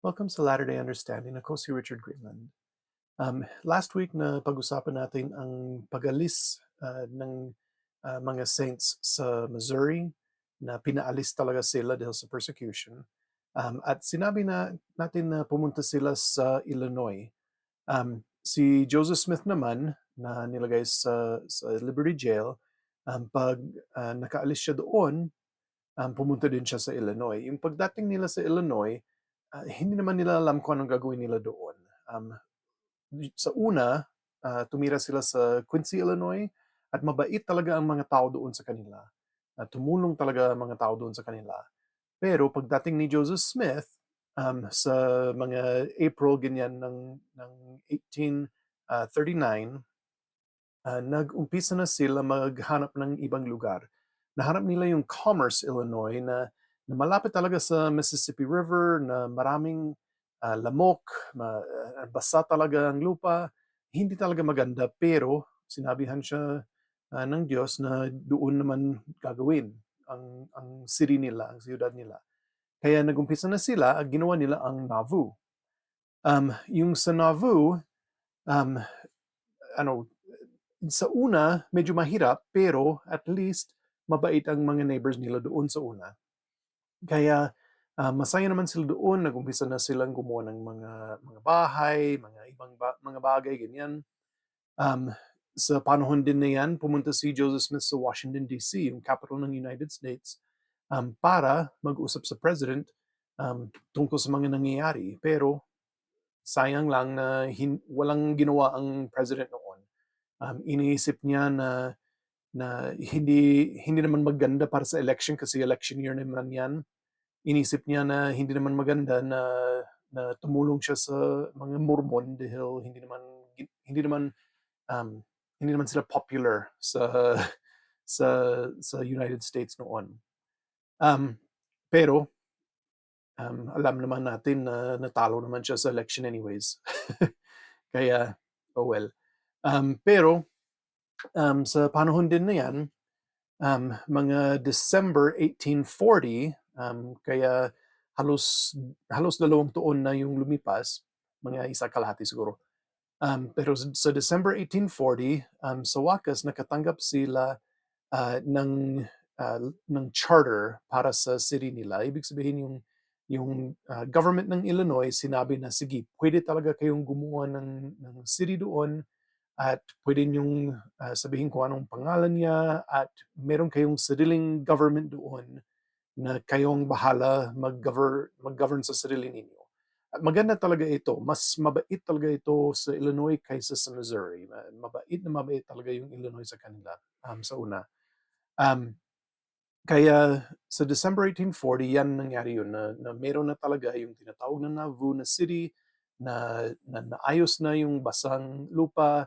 Welcome sa Latter-day Understanding. Ako si Richard Greenland. Last week na pag-usapan natin ang pag-alis ng mga saints sa Missouri na pinaalis talaga sila dahil sa persecution. At sinabi na natin na pumunta sila sa Illinois. Si Joseph Smith naman na nilagay sa Liberty Jail, pag nakaalis siya doon, pumunta din siya sa Illinois. Yung pagdating nila sa Illinois, hindi naman nila alam kung anong gagawin nila doon. Sa una, tumira sila sa Quincy, Illinois, at mabait talaga ang mga tao doon sa kanila. Tumulong talaga ang mga tao doon sa kanila. Pero pagdating ni Joseph Smith, sa mga April ganyan ng 1839, nag-umpisa na sila maghanap ng ibang lugar. Nahanap nila yung Commerce, Illinois na malapit talaga sa Mississippi River, na maraming lamok, basa talaga ang lupa, hindi talaga maganda, pero sinabihan siya ng Diyos na doon naman gagawin ang city nila, ang siyudad nila. Kaya nagumpisa na sila at ginawa nila ang Nauvoo. Yung sa Nauvoo, um, ano, sa una, medyo mahirap, pero at least mabait ang mga neighbors nila doon sa una. Kaya masaya naman sila doon, nag-umpisa na silang gumawa ng mga bahay, mga ibang mga bagay, ganyan. Sa panahon din na yan, pumunta si Joseph Smith sa Washington, D.C., yung capital ng United States, para mag-usap sa president tungkol sa mga nangyayari. Pero sayang lang na walang ginawa ang president noon. Iniisip niya na hindi naman maganda para sa election kasi election year naman yan. Inisip niya na hindi naman maganda na tumulong siya sa mga Mormon dahil hindi naman um, hindi naman sila popular sa sa United States noon. Pero alam naman natin na natalo naman siya sa election anyways. Kaya, oh well. Pero sa panahon din na yan, mga December 1840, kaya halos 2 taon na yung lumipas, mga isa kalahati siguro. Pero sa December 1840, sa wakas nakatanggap sila ng charter para sa city nila. Ibig sabihin yung government ng Illinois sinabi na sige, pwede talaga kayong gumawa ng city doon at pwede niyong sabihin kung anong pangalan niya at meron kayong sariling government doon na kayong bahala mag-govern sa sarili ninyo. At maganda talaga ito. Mas mabait talaga ito sa Illinois kaysa sa Missouri. Mabait talaga yung Illinois sa kanila sa una. Um, Kaya sa December 1840, yan nangyari yun, na meron na talaga yung tinatawag na Nauvoo na city, na naayos na yung basang lupa,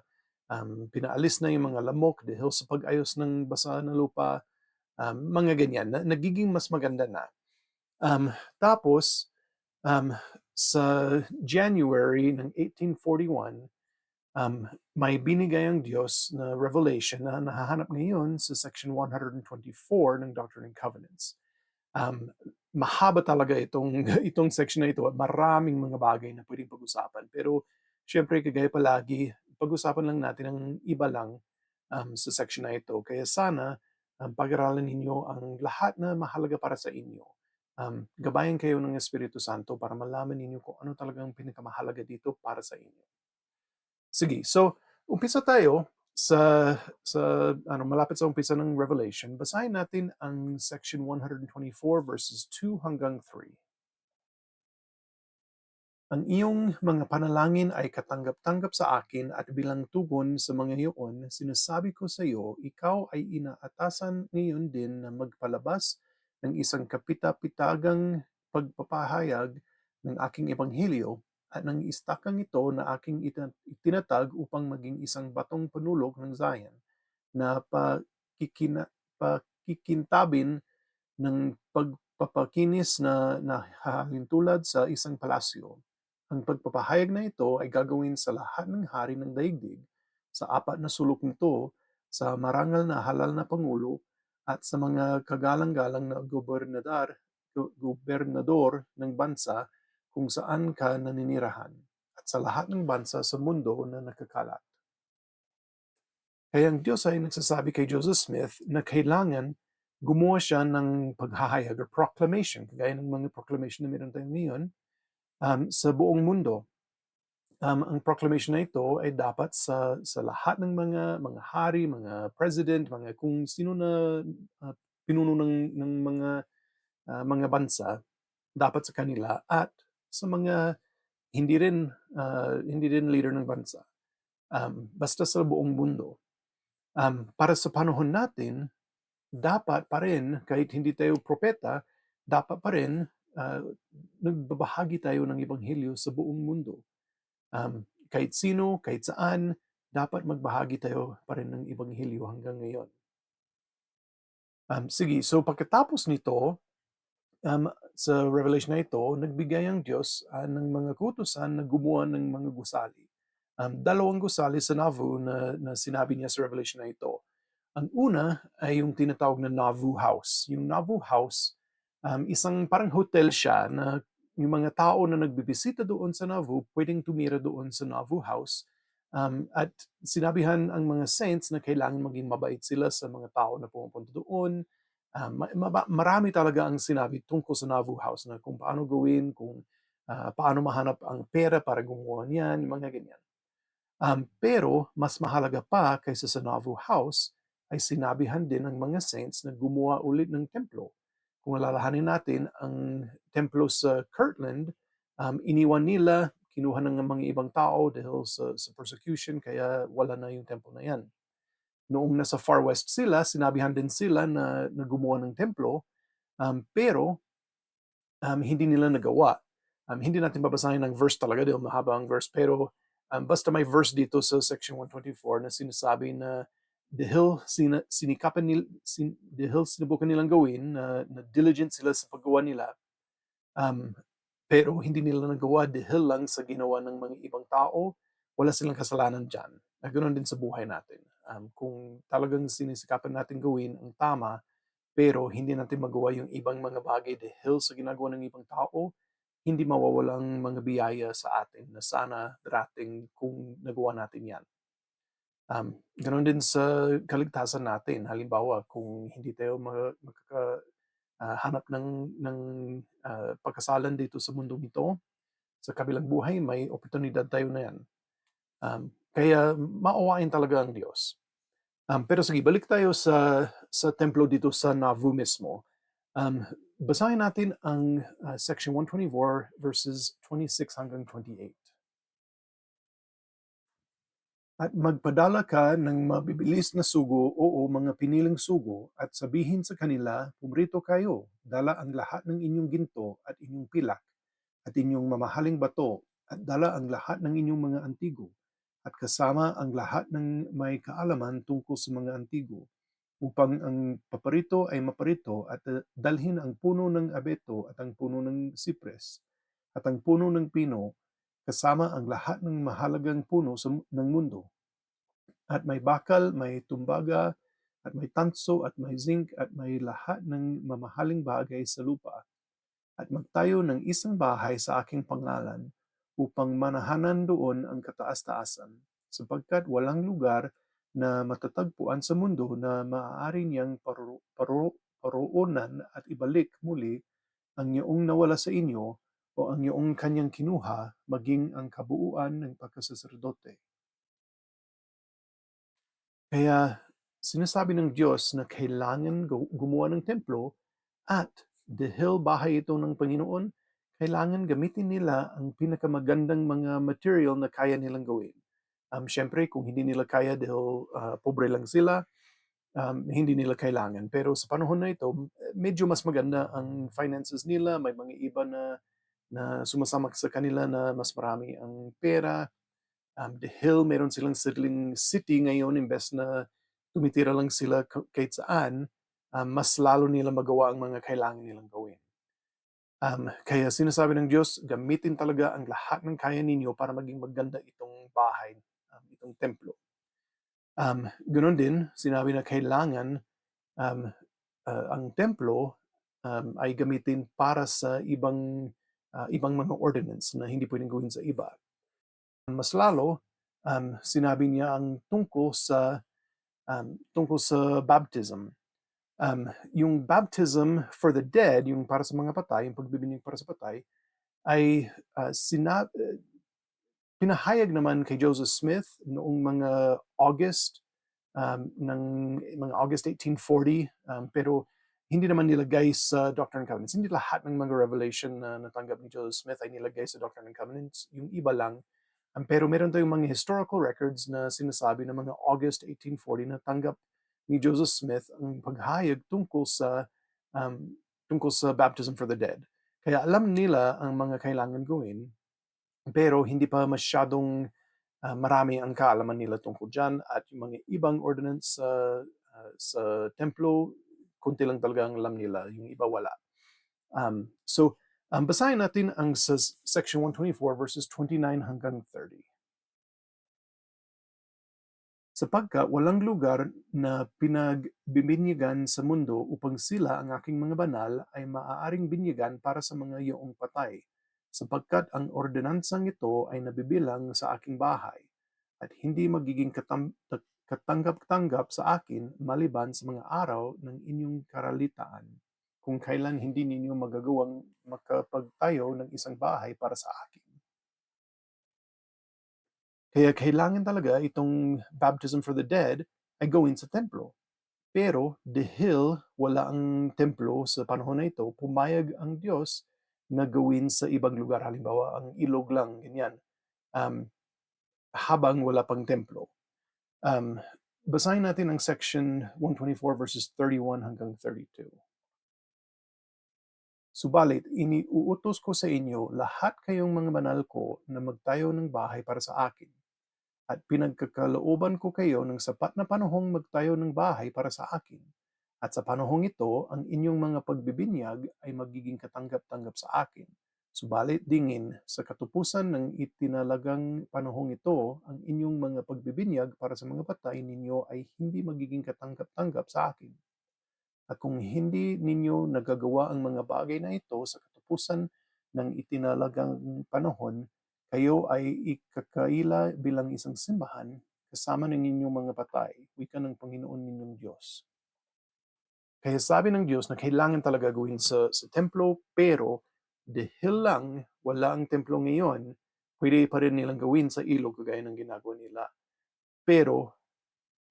pinaalis na yung mga lamok dahil sa pag-ayos ng basa na lupa, mga ganyan, nagiging mas maganda na. Tapos, um, sa January ng 1841, may binigay ang Diyos na revelation na nahahanap ngayon sa section 124 ng Doctrine and Covenants. Mahaba talaga itong section na ito at maraming mga bagay na pwedeng pag-usapan. Pero syempre, kagaya palagi, pag-usapan lang natin ang iba lang sa section na ito. Kaya sana pag-aralan ninyo ang lahat na mahalaga para sa inyo. Gabayan kayo ng Espiritu Santo para malaman ninyo kung ano talagang pinakamahalaga dito para sa inyo. Sige, so umpisa tayo sa malapit sa umpisa ng Revelation. Basahin natin ang section 124 verses 2 hanggang 3. Ang iyong mga panalangin ay katanggap-tanggap sa akin at bilang tugon sa mga iyon, sinasabi ko sa iyo, ikaw ay inaatasan ngayon din na magpalabas ng isang kapita-pitagang pagpapahayag ng aking ebanghelyo at ng istakang ito na aking itinatag upang maging isang batong panulog ng Zion na pakikintabin ng pagpapakinis na hahalintulad sa isang palasyo. Ang pagpapahayag na ito ay gagawin sa lahat ng hari ng daigdig, sa 4 na sulok nito, sa marangal na halal na pangulo, at sa mga kagalang-galang na gobernador ng bansa, kung saan ka naninirahan at sa lahat ng bansa sa mundo na nakakalat. Kaya ang Diyos ay nagsasabi kay Joseph Smith na kailangan gumawa siya ng paghahayag or proclamation, kagaya ng mga proclamation na meron tayo ngayon, sa buong mundo. Ang proclamation na ito ay dapat sa lahat ng mga hari, mga president, mga kung sino na pinuno ng mga bansa, dapat sa kanila at sa mga hindi rin leader ng bansa. Basta sa buong mundo. Para sa panahon natin, dapat pa rin, kahit hindi tayo propeta, dapat pa rin nagbabahagi tayo ng ebanghelyo sa buong mundo. Kahit sino, kahit saan, dapat magbahagi tayo pa rin ng ebanghelyo hanggang ngayon. Sige, so pagkatapos nito, sa Revelation na ito, nagbigay ang Diyos ng mga kautusan na gumawa ng mga gusali. Dalawang gusali sa Nauvoo na sinabi niya sa Revelation na ito. Ang una ay yung tinatawag na Nauvoo House. Yung Nauvoo House, isang parang hotel siya na yung mga tao na nagbibisita doon sa Nauvoo, pwedeng tumira doon sa Nauvoo House. At sinabihan ang mga saints na kailangan maging mabait sila sa mga tao na pumupunta doon. Marami talaga ang sinabi tungkol sa Nauvoo House na kung paano gawin, kung paano mahanap ang pera para gumawa niyan, mga ganyan. Pero mas mahalaga pa kaysa sa Nauvoo House ay sinabihan din ng mga saints na gumawa ulit ng templo. Kung alalahanin natin, ang templo sa Kirtland, iniwan nila, kinuha ng mga ibang tao dahil sa persecution, kaya wala na yung templo na yan. Noong nasa Far West sila, sinabihan din sila na gumawa ng templo, pero hindi nila nagawa. Hindi natin babasahin ng verse talaga dahil mahaba ang verse, pero basta may verse dito sa section 124 na sinasabi na dahil sinubukan nilang gawin, na diligent sila sa paggawa nila, pero hindi nila nagawa dahil lang sa ginawa ng mga ibang tao, wala silang kasalanan dyan. Ganoon din sa buhay natin. Kung talagang sinisikapan natin gawin ang tama, pero hindi natin magawa yung ibang mga bagay dahil sa ginagawa ng ibang tao, hindi mawawalang mga biyaya sa atin na sana darating kung nagawa natin yan. Ganon din sa kaligtasan natin. Halimbawa, kung hindi tayo makakahanap ng pagkasalan dito sa mundong ito, sa kabilang buhay, may oportunidad tayo na yan. Kaya maawain talaga ang Diyos. Pero sige, balik tayo sa templo dito sa Nauvoo mismo. Basahin natin ang section 124 verses 26 hanggang 28. At magpadala ka ng mabibilis na sugo o mga piniling sugo at sabihin sa kanila, pumarito kayo, dala ang lahat ng inyong ginto at inyong pilak at inyong mamahaling bato at dala ang lahat ng inyong mga antigo at kasama ang lahat ng may kaalaman tungkol sa mga antigo upang ang paparito ay maparito at dalhin ang puno ng abeto at ang puno ng sipres at ang puno ng pino kasama ang lahat ng mahalagang puno ng mundo. At may bakal, may tumbaga, at may tanso, at may zinc, at may lahat ng mamahaling bagay sa lupa. At magtayo ng isang bahay sa aking pangalan upang manahanan doon ang kataas-taasan, sapagkat walang lugar na matatagpuan sa mundo na maaari niyang paroonan at ibalik muli ang iyong nawala sa inyo o ang iyong kanyang kinuha maging ang kabuuan ng pagkasaserdote. Kaya sinasabi ng Diyos na kailangan gumawa ng templo at dahil bahay ito ng Panginoon, kailangan gamitin nila ang pinakamagandang mga material na kaya nilang gawin. Siyempre, kung hindi nila kaya dahil pobre lang sila, hindi nila kailangan. Pero sa panahon na ito, medyo mas maganda ang finances nila. May mga iba na sumasama sa kanila na mas marami ang pera. Dahil meron silang sariling city ngayon, imbes na tumitira lang sila kahit saan, mas lalo nila magawa ang mga kailangan nilang gawin. Kaya sinasabi ng Diyos, gamitin talaga ang lahat ng kaya ninyo para maging maganda itong bahay, itong templo. Ganon din, sinabi na kailangan ang templo ay gamitin para sa ibang ibang mga ordinance na hindi pwedeng gawin sa iba. Mas lalo, sinabi niya ang tungkol sa baptism. Yung baptism for the dead, yung para sa mga patay, yung pagbibinyag para sa patay, ay pinahayag naman kay Joseph Smith noong mga August ng mga August 1840, pero hindi naman nilagay sa Doctrine and Covenants. Hindi lahat ng mga revelation na natanggap ni Joseph Smith ay nilagay sa Doctrine and Covenants. Yung iba lang. Pero meron tayong mga historical records na sinasabi na mga August 1840 na tanggap ni Joseph Smith ang paghayag um, tungkol sa baptism for the dead. Kaya alam nila ang mga kailangan gawin, pero hindi pa masyadong marami ang kaalaman nila tungkol dyan, at yung mga ibang ordinance sa templo, kunti lang talaga ang alam nila, yung iba wala. Basahin natin ang sa section 124 verses 29 hanggang 30. Sapagkat walang lugar na pinagbibinyagan sa mundo upang sila ang aking mga banal ay maaaring binyagan para sa mga iyong patay, sapagkat ang ordinansang ito ay nabibilang sa aking bahay, at hindi magiging katanggap-tanggap sa akin maliban sa mga araw ng inyong karalitaan, kung kailan hindi ninyo magagawang makapagtayo ng isang bahay para sa akin. Kaya kailangan talaga itong baptism for the dead ay gawin sa templo. Pero dahil wala ang templo sa panahon na ito, pumayag ang Diyos na gawin sa ibang lugar. Halimbawa, ang ilog lang, ganyan. Um, habang wala pang templo. Basahin natin ang section 124 verses 31 hanggang 32. Subalit, iniuutos ko sa inyo lahat kayong mga banal ko na magtayo ng bahay para sa akin. At pinagkakalooban ko kayo ng sapat na panahong magtayo ng bahay para sa akin. At sa panahong ito, ang inyong mga pagbibinyag ay magiging katanggap-tanggap sa akin. Subalit dingin, sa katupusan ng itinalagang panahong ito, ang inyong mga pagbibinyag para sa mga patay ninyo ay hindi magiging katanggap-tanggap sa akin. At kung hindi ninyo nagagawa ang mga bagay na ito sa katupusan ng itinalagang panahon, kayo ay ikakaila bilang isang simbahan kasama ng inyong mga patay, wika ng Panginoon ninyong Diyos. Kaya sabi ng Diyos na kailangan talaga gawin sa templo, pero dahil lang wala ang templo ngayon, pwede pa rin nilang gawin sa ilog kagaya ng ginagawa nila. Pero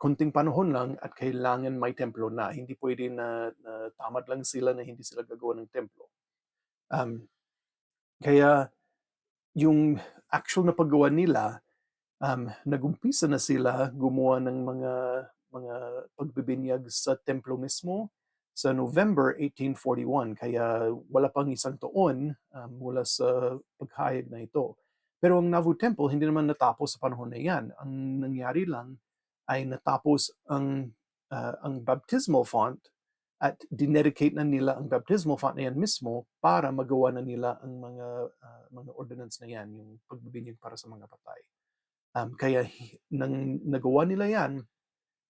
konting panahon lang at kailangan may templo na. Hindi pwede na tamad lang sila na hindi sila gagawa ng templo. Kaya yung actual na paggawa nila, nagumpisa na sila gumawa ng mga pagbibinyag sa templo mismo sa November 1841. Kaya wala pang isang taon mula sa paghayag na ito. Pero ang Nauvoo Temple hindi naman natapos sa panahon na yan. Ang nangyari lang ay natapos ang baptismal font at dinedicate na nila ang baptismal font na yan mismo para magawa na nila ang mga ordinance na yan, yung pagbibinyag para sa mga patay. Kaya nang nagawa nila yan,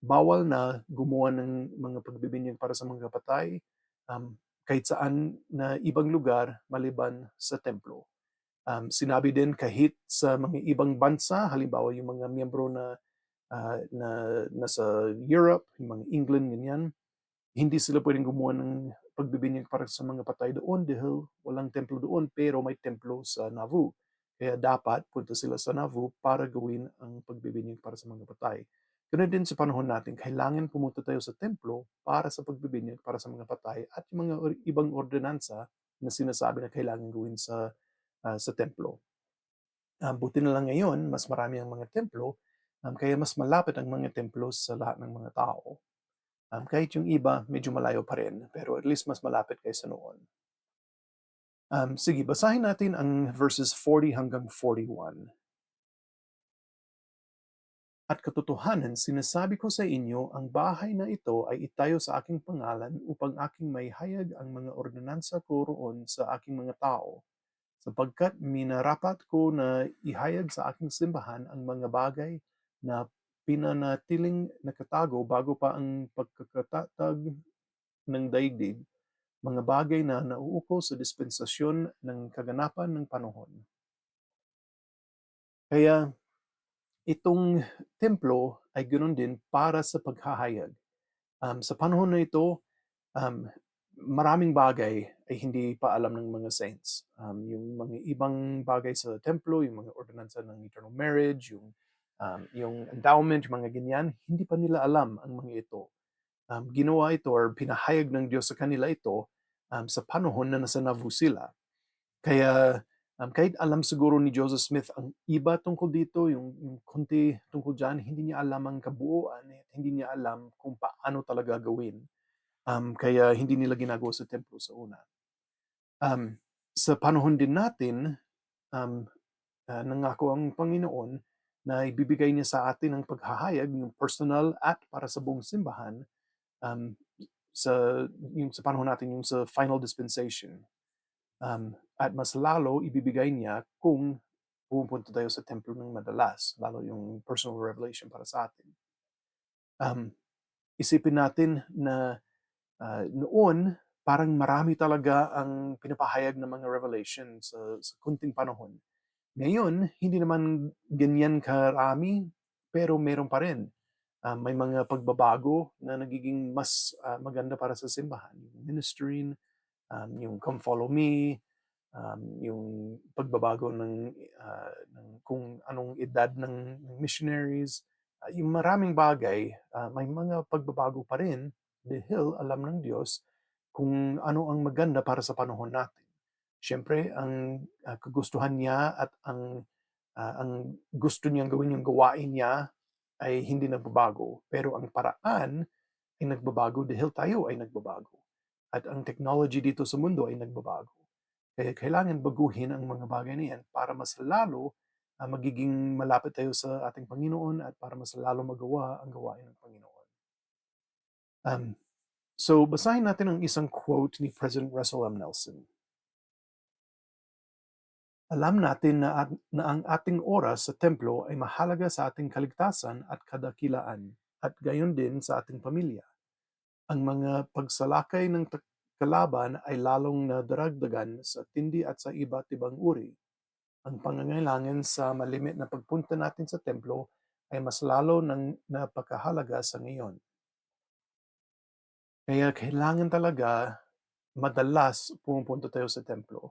bawal na gumawa ng mga pagbibinyag para sa mga patay kahit saan na ibang lugar maliban sa templo. Sinabi din kahit sa mga ibang bansa, halimbawa yung mga miyembro na nasa Europe, yung mga England, ganyan, hindi sila pwedeng gumawa ng pagbibinyag para sa mga patay doon dahil walang templo doon, pero may templo sa Nauvoo. Kaya dapat punta sila sa Nauvoo para gawin ang pagbibinyag para sa mga patay. Ganun din sa panahon natin, kailangan pumunta tayo sa templo para sa pagbibinyag para sa mga patay at yung mga ibang ordinansa na sinasabi na kailangan gawin sa templo. Buti na lang ngayon, mas marami ang mga templo, kaya mas malapit ang mga templo sa lahat ng mga tao. Kahit yung iba, medyo malayo pa rin, pero at least mas malapit kaysa noon. Sige, basahin natin ang verses 40 hanggang 41. At katotohanan, sinasabi ko sa inyo, ang bahay na ito ay itayo sa aking pangalan upang aking maihayag ang mga ordinansa ko roon sa aking mga tao, sapagkat minarapat ko na ihayag sa aking simbahan ang mga bagay na pinanatiling nakatago bago pa ang pagkakatatag ng daigdig, mga bagay na nauuko sa dispensasyon ng kaganapan ng panahon. Kaya itong templo ay ganoon din para sa paghahayag. Sa panahon na ito, um, maraming bagay ay hindi pa alam ng mga saints. Yung mga ibang bagay sa templo, yung mga ordinansa ng eternal marriage, yung endowment, yung mga ganyan, hindi pa nila alam ang mga ito. Ginawa ito or pinahayag ng Diyos sa kanila ito sa panahon na nasa Nauvoo sila. Kaya kahit alam siguro ni Joseph Smith ang iba tungkol dito, yung konti tungkol dyan, hindi niya alam ang kabuuan at hindi niya alam kung paano talaga gawin. Kaya hindi nila ginagawa sa templo sa una. Sa panahon din natin, um, nangako ang Panginoon na ibibigay niya sa atin ang paghahayag, yung personal at para sa buong simbahan, um, sa panahon natin, yung sa final dispensation. At mas lalo ibibigay niya kung pumupunta tayo sa templo ng madalas, lalo yung personal revelation para sa atin. Isipin natin na noon, parang marami talaga ang pinapahayag ng mga revelation sa kunting panahon. Ngayon, hindi naman ganyan karami, pero meron pa rin. May mga pagbabago na nagiging mas maganda para sa simbahan. Yung ministering, yung come follow me, yung pagbabago ng kung anong edad ng missionaries, yung maraming bagay, may mga pagbabago pa rin dahil alam ng Diyos kung ano ang maganda para sa panahon natin. Siyempre, ang kagustuhan niya at ang gusto niyang gawin yung gawain niya ay hindi nagbabago. Pero ang paraan ay nagbabago dahil tayo ay nagbabago. At ang technology dito sa mundo ay nagbabago. Kaya kailangan baguhin ang mga bagay na yan para mas lalo magiging malapit tayo sa ating Panginoon at para mas lalo magawa ang gawain ng Panginoon. So, basahin natin ang isang quote ni President Russell M. Nelson. Alam natin na ang ating oras sa templo ay mahalaga sa ating kaligtasan at kadakilaan, at gayon din sa ating pamilya. Ang mga pagsalakay ng kalaban ay lalong nadaragdagan sa tindi at sa iba't ibang uri. Ang pangangailangan sa malimit na pagpunta natin sa templo ay mas lalo nang napakahalaga sa ngayon. Kaya kailangan talaga madalas pumupunta tayo sa templo.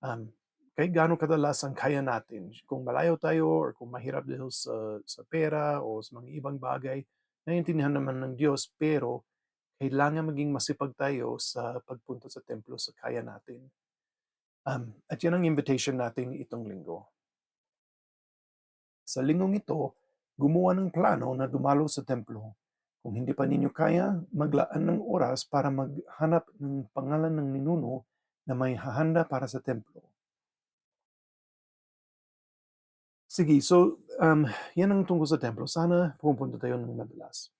Um, Kahit gaano kadalas ang kaya natin. Kung malayo tayo or kung mahirap dahil sa pera o sa mga ibang bagay, naiintindihan naman ng Diyos, pero kailangan maging masipag tayo sa pagpunta sa templo sa kaya natin. At yan ang invitation natin itong linggo. Sa linggong ito, gumawa ng plano na dumalo sa templo. Kung hindi pa ninyo kaya, maglaan ng oras para maghanap ng pangalan ng ninuno na may hahanda para sa templo. Sige, so yan ang tungkol sa templo. Sana pumunta tayo ng madalas.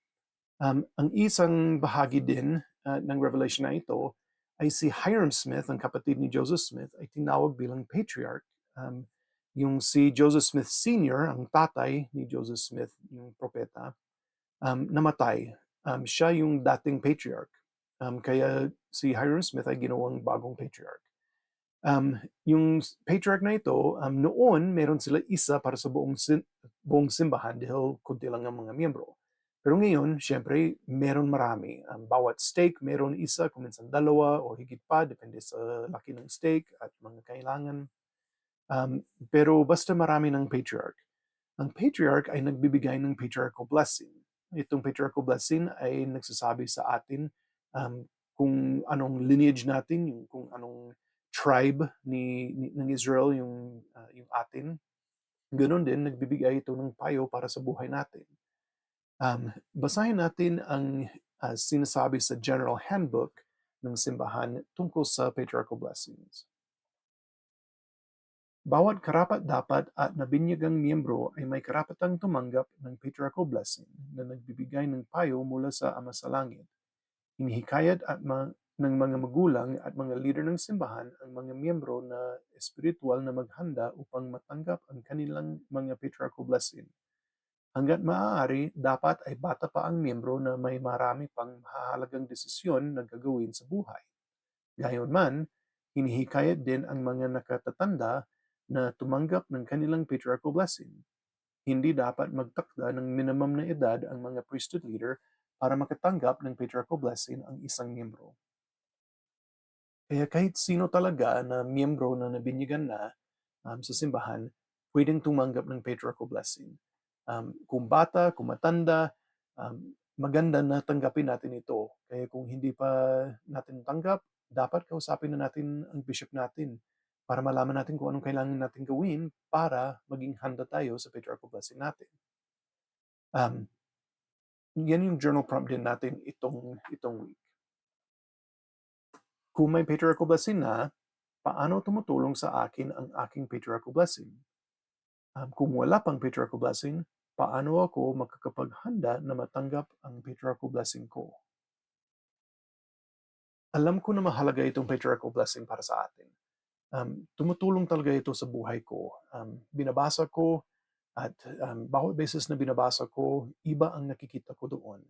Ang isang bahagi din ng revelation na ito ay si Hiram Smith, ang kapatid ni Joseph Smith, ay tinawag bilang patriarch. Yung si Joseph Smith Sr., ang tatay ni Joseph Smith, yung propeta, namatay. Siya yung dating patriarch. Kaya si Hiram Smith ay ginawang bagong patriarch. Yung patriarch na ito, noon meron sila isa para sa buong simbahan dahil kunti lang ang mga miyembro. Pero ngayon, syempre, meron marami. Bawat stake, meron isa, kung minsan dalawa o higit pa, depende sa laki ng stake at mga kailangan. Pero basta marami ng patriarch. Ang patriarch ay nagbibigay ng patriarchal blessing. Itong patriarchal blessing ay nagsasabi sa atin kung anong lineage natin, kung anong tribe ng Israel yung atin. Ganon din, nagbibigay ito ng payo para sa buhay natin. Basahin natin ang sinasabi sa General Handbook ng simbahan tungkol sa patriarchal blessings. Bawat karapat-dapat at nabinyagang miyembro ay may karapatang tumanggap ng patriarchal blessing na nagbibigay ng payo mula sa Ama sa Langit. Hinihikayat ng mga magulang at mga leader ng simbahan ang mga miyembro na espiritual na maghanda upang matanggap ang kanilang mga patriarchal blessing. Hanggat maaari, dapat ay bata pa ang miyembro na may marami pang mahalagang desisyon na gagawin sa buhay. Gayunman, hinihikayat din ang mga nakatatanda na tumanggap ng kanilang patriarchal blessing. Hindi dapat magtakda ng minimum na edad ang mga priesthood leader para makatanggap ng patriarchal blessing ang isang miyembro. Kaya kahit sino talaga na miyembro na nabinyagan na sa simbahan, pwedeng tumanggap ng patriarchal blessing. Kung bata, kung matanda, maganda na tanggapin natin ito. Kaya kung hindi pa natin tanggap, dapat kausapin na natin ang bishop natin para malaman natin kung anong kailangan natin gawin para maging handa tayo sa patriarchal blessing natin. Yan yung journal prompt din natin itong week. Kung may patriarchal blessing na, paano tumutulong sa akin ang aking patriarchal blessing? Kung wala pang patriarchal blessing, paano ako makakapaghanda na matanggap ang patriarchal blessing ko? Alam ko na mahalaga itong patriarchal blessing para sa atin. Tumutulong talaga ito sa buhay ko. Binabasa ko at bawat beses na binabasa ko, iba ang nakikita ko doon.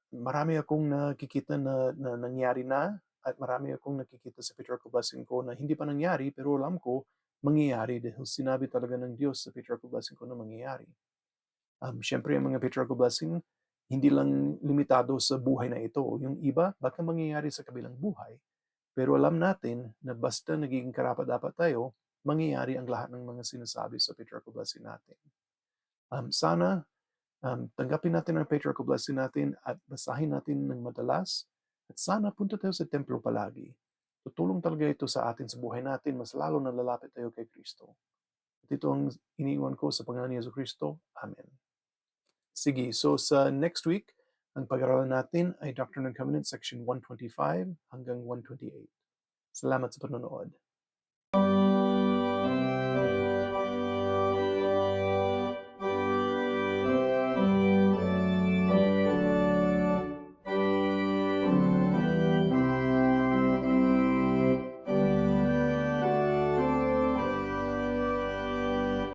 Marami akong nakikita na nangyari na at marami akong nakikita sa patriarchal blessing ko na hindi pa nangyari pero alam ko mangyayari dahil sinabi talaga ng Diyos sa patriarchal blessing ko na mangyayari. Siyempre, ang mga patriarchal blessing, hindi lang limitado sa buhay na ito. Yung iba, baka mangyayari sa kabilang buhay. Pero alam natin na basta nagiging karapat-dapat tayo, mangyayari ang lahat ng mga sinasabi sa patriarchal blessing natin. Sana tanggapin natin ang patriarchal blessing natin at basahin natin ng madalas. At sana punta tayo sa templo palagi. Tutulong talaga ito sa atin sa buhay natin, mas lalo na lalapit tayo kay Kristo. At ito ang iniiwan ko sa pangalan ni Yesu Kristo. Amen. Sige, so sa next week, ang pag-aralan natin ay Doctrine and Covenants section 125 hanggang 128. Salamat sa panonood.